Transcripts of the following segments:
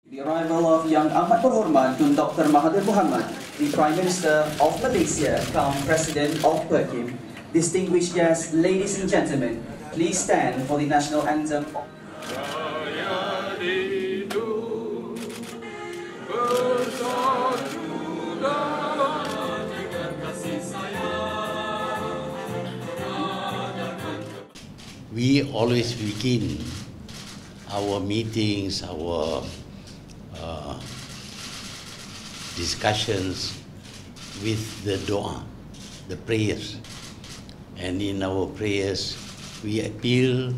The arrival of Yang Amat Berhormat Tun Dr. Mahathir Mohamad, the Prime Minister of Malaysia, come President of Turkey. Distinguished guests, ladies and gentlemen, please stand for the national anthem. We always begin our meetings, our discussions with the dua, the prayers. And in our prayers, we appeal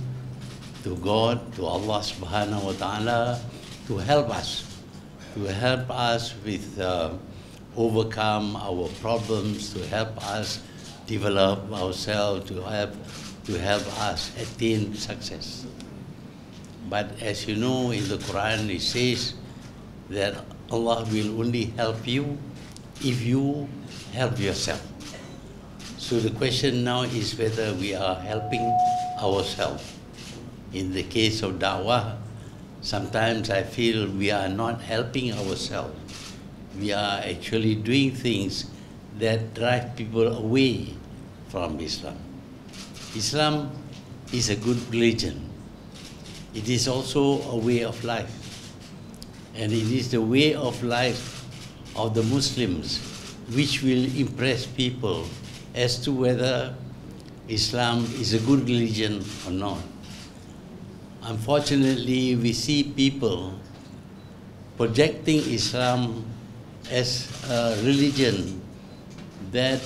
to God, to Allah subhanahu wa ta'ala, to help us with overcome our problems, to help us develop ourselves, to help us attain success. But as you know, in the Quran it says that Allah will only help you if you help yourself. So the question now is whether we are helping ourselves. In the case of da'wah, sometimes I feel we are not helping ourselves. We are actually doing things that drive people away from Islam. Islam is a good religion. It is also a way of life. And it is the way of life of the Muslims which will impress people as to whether Islam is a good religion or not. Unfortunately, we see people projecting Islam as a religion that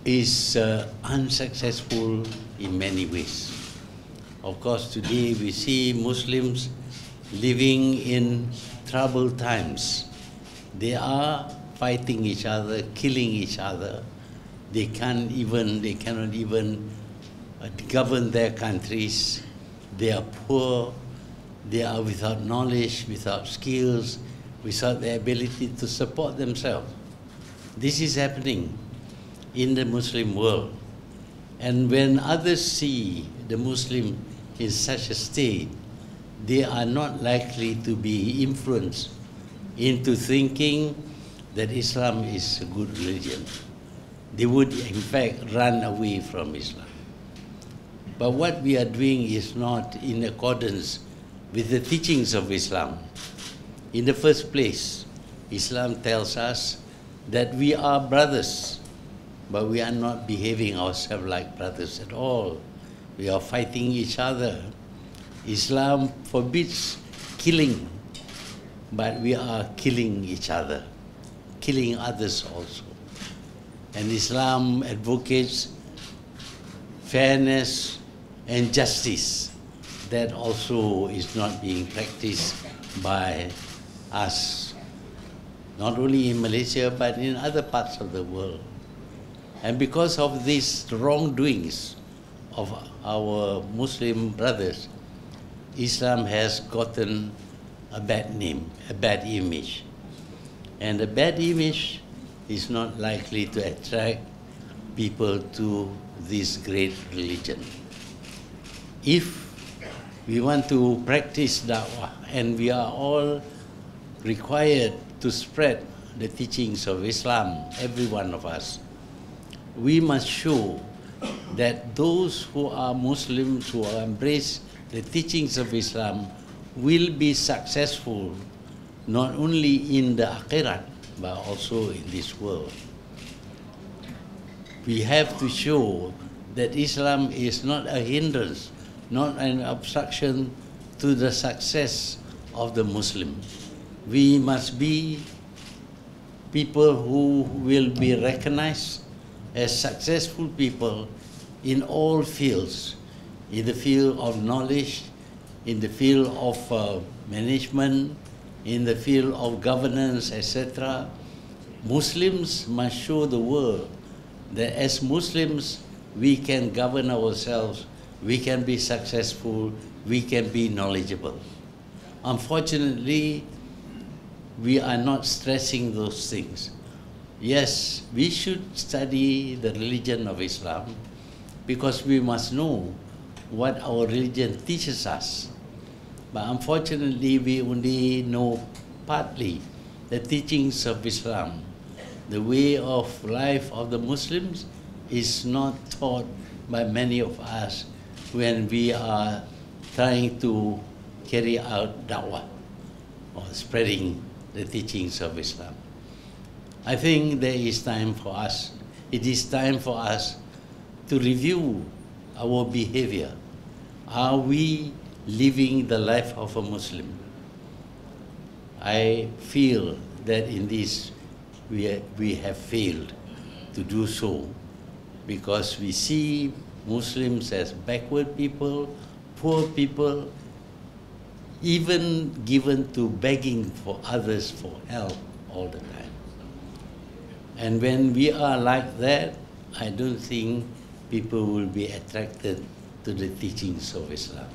is unsuccessful in many ways. Of course, today we see Muslims living in troubled times. They are fighting each other, killing each other. They cannot even govern their countries. They are poor. They are without knowledge, without skills, without the ability to support themselves. This is happening in the Muslim world. And when others see the Muslim in such a state, they are not likely to be influenced into thinking that Islam is a good religion. They would, in fact, run away from Islam. But what we are doing is not in accordance with the teachings of Islam. In the first place, Islam tells us that we are brothers, but we are not behaving ourselves like brothers at all. We are fighting each other. Islam forbids killing, but we are killing each other, killing others also. And Islam advocates fairness and justice. That also is not being practiced by us, not only in Malaysia, but in other parts of the world. And because of these wrongdoings of our Muslim brothers, Islam has gotten a bad name, a bad image. And a bad image is not likely to attract people to this great religion. If we want to practice da'wah, and we are all required to spread the teachings of Islam, every one of us, we must show that those who are Muslims, who embrace the teachings of Islam, will be successful not only in the akhirat, but also in this world. We have to show that Islam is not a hindrance, not an obstruction to the success of the Muslim. We must be people who will be recognized as successful people in all fields, in the field of knowledge, in the field of management, in the field of governance, etc. Muslims must show the world that as Muslims, we can govern ourselves, we can be successful, we can be knowledgeable. Unfortunately, we are not stressing those things. Yes, we should study the religion of Islam because we must know what our religion teaches us. But unfortunately, we only know partly the teachings of Islam. The way of life of the Muslims is not taught by many of us when we are trying to carry out da'wah or spreading the teachings of Islam. I think there is time for us. It is time for us to review our behavior. Are we living the life of a Muslim? I feel that in this we have failed to do so because we see Muslims as backward people, poor people, even given to begging for others for help all the time. And when we are like that, I don't think people will be attracted to the teachings of Islam.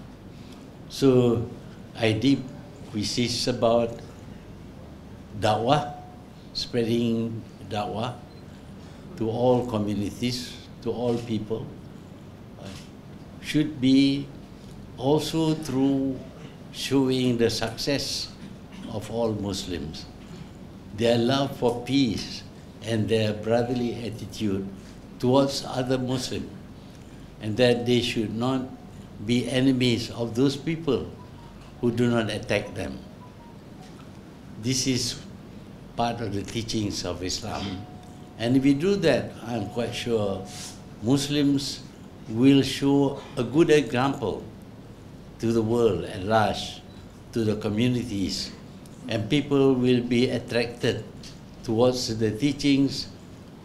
So I did research about da'wah, spreading da'wah to all communities, to all people, should be also through showing the success of all Muslims, their love for peace and their brotherly attitude towards other Muslims, and that they should not be enemies of those people who do not attack them. This is part of the teachings of Islam. And if we do that, I'm quite sure Muslims will show a good example to the world at large, to the communities, and people will be attracted towards the teachings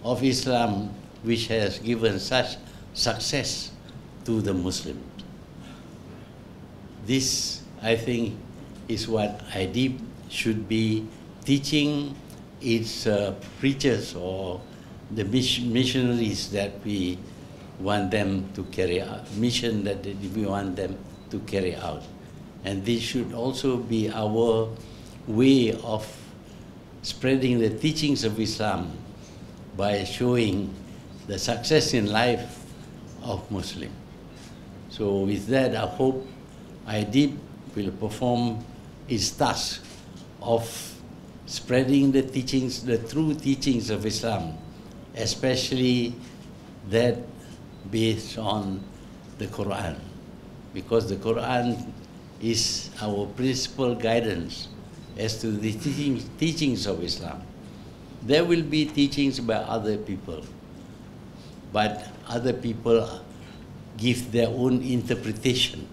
of Islam, which has given such success to the Muslims. This, I think, is what IDEEP should be teaching its preachers or the missionaries that we want them to carry out, mission that we want them to carry out. And this should also be our way of spreading the teachings of Islam by showing the success in life of Muslims. So with that, I hope IDEEP will perform its task of spreading the teachings, the true teachings of Islam, especially that based on the Quran, because the Quran is our principal guidance as to the teachings of Islam. There will be teachings by other people, but other people give their own interpretation.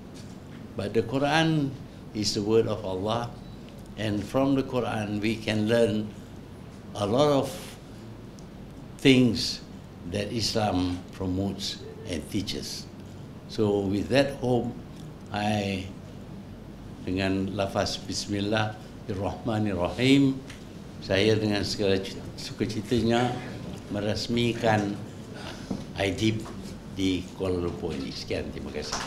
But the Quran is the word of Allah, and from the Quran we can learn a lot of things that Islam promotes and teaches. So with that hope, I, dengan lafaz Bismillahirrahmanirrahim, saya dengan segala sukacitanya merasmikan IDEEP di Kuala Lumpur ini. Sekian, terima kasih.